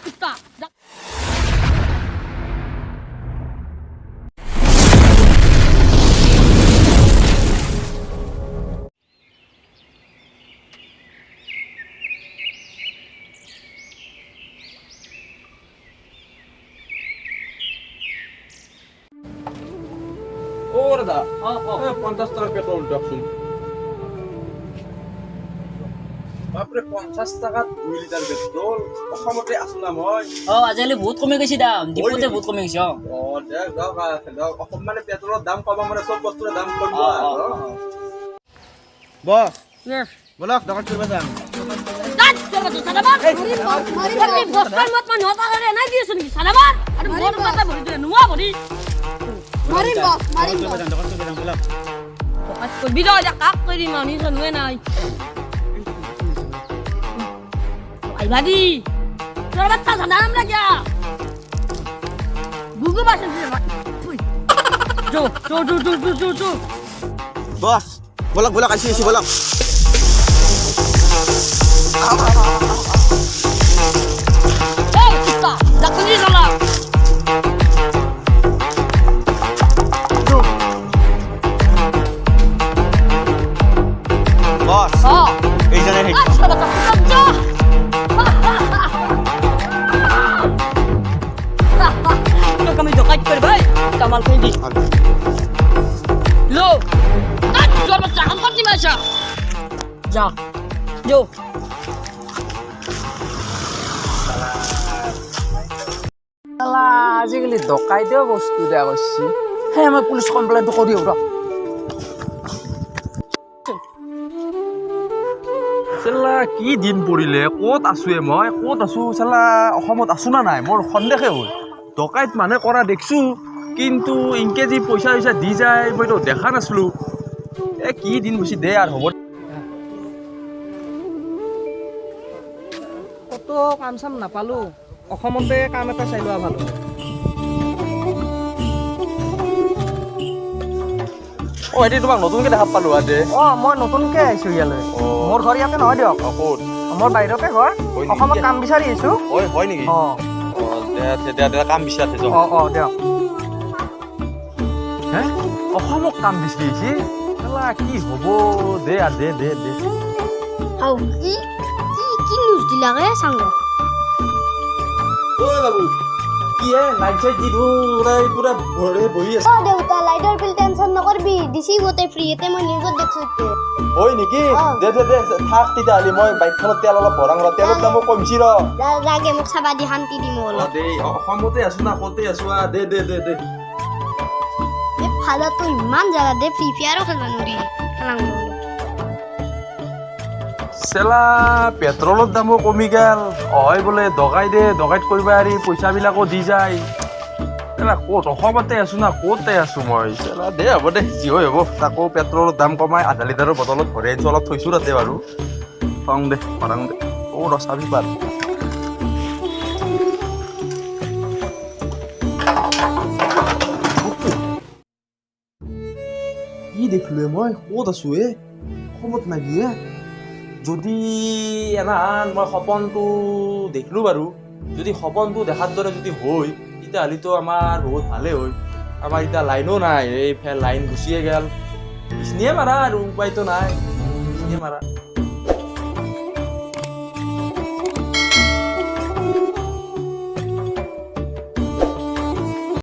কুত্তা ও দাদা 50 টাকা পেট্রোল ডাকছুন বাপরে 50 টাকা 2 লিটার পেট্রোল অসমতে আছো না মই আজিকালি বহুত কমি গৈছে দাম ডিপুতে বহুত কমি গৈছে দেখ যাওক অসম মানে পেট্রোলের দাম কমা মানে সব বস্তুর দাম কমব বস ইয়েস বলক দোকান করবে যাম দাঁত চলো তো সাদাবার মারি বস্তার মত মান হতা করে নাই দিয়েছ নাকি সাদাবার আরে মোর কথা বলি তুই নুয়া বলি মারিম বস দোকান করবে যাম বলক আজ করবি দাও যা কাক করি মানি শুনবে নাই আই বাদি তোর বাচ্চা সাদাম লাগা বুগু বাসন দিয়ে জো বস বলক আইছি বলক এই কুত্তা লাকুনি চলা বস এই জানে হে আচ্ছা বাচ্চা কুত্তা তো কমি তো কাজ করে ভাই কামাল করে দি লো তোর বাচ্চা কাম করতে মাসা যা যো আজিকালি ডকাইতেও বস্তু দেয়া করছি হ্যাঁ মই পুলিশ কমপ্লেইন করি ওরা চেলা কি দিন পৰিলে ক'ত আছোৱে মই ক'ত আছো চেলা অসমত আছো না নাই মোৰ সন্দেহে হ'ল ডকাইত মানুহে কৰা দেখছো কিন্তু ইনকে যি পইচা দি যায় মইতো দেখা নাছিলো কি দিন বেছি দে আৰু হ'ব কত কাম চাম নাপালো অসমতে কাম এটা চাই লোৱা ভাল এতিয়া তোমাক নতুনকে দেখা পালো আজি মই নতুনকে আহিছো ইয়ালৈ মোৰ ঘৰ ইয়াতে নহয় দিয়ক ক'ত মোৰ বাহিৰতে ঘৰ হয় নেকি? অসমত কাম বিচাৰি আহিছো হয় নেকি দে কাম বিচাৰি থৈছ দিয়ক হে অসমত কাম বিচাৰিছি চেলা কি হ'ব দে হাও কি নিউজ দিলা ৰে সাঙ্গ ঐ বাবু কি হে লাইট চাইট দি পুৰা ভৰে বহি আছে ও দেউতা লাইটার বিল টেনশন নকরবি দিছি গোটে ফ্রি এতে মই নিউজত দেখছো হয় নেকি দে থাক তেতিয়াহ'লে মই বাইকখনত তেল অলপ ভৰাং তেলৰ দামো কমছি জাগে মোক চাবা দি শান্তি দিম অলপ দে অসমতে আছো না ক'তে আছো দে এ ফাদা তো ইমান জায়গা দে ফ্রি ফায়ারও খেলবা নৰি খেলাং চেলা পেট্ৰলৰ দামো কমি গেল হয় বোলে ডকাইত কৰিব আৰি পইচাবিলাকো দি যায় চেলা ক'ত অসমতে আছো না ক'তে আছো মই চেলা দে হ'ব দে যি হয় হ'ব তাকো পেট্ৰলৰ দাম কমাই আধা লিটাৰৰ বটলত ভৰাই আনিছো অলপ থৈছো তাতে বাৰু খং দে ভৰাং দে ৰচাবি পাৰ কি দেখিলো মই ক'ত আছো অসমত নাগি যদি এনাহান মই সপোনটো দেখিলো বাৰু যদি সপোনটো দেখাৰ দৰে যদি হয় তেতিয়াহ'লেতো আমাৰ বহুত ভালে হয় আমাৰ এতিয়া লাইনো নাই এই লাইন গুচিয়ে গেল বিচনিয়ে মাৰা আৰু উপায়তো নাই বিচনিয়ে মাৰা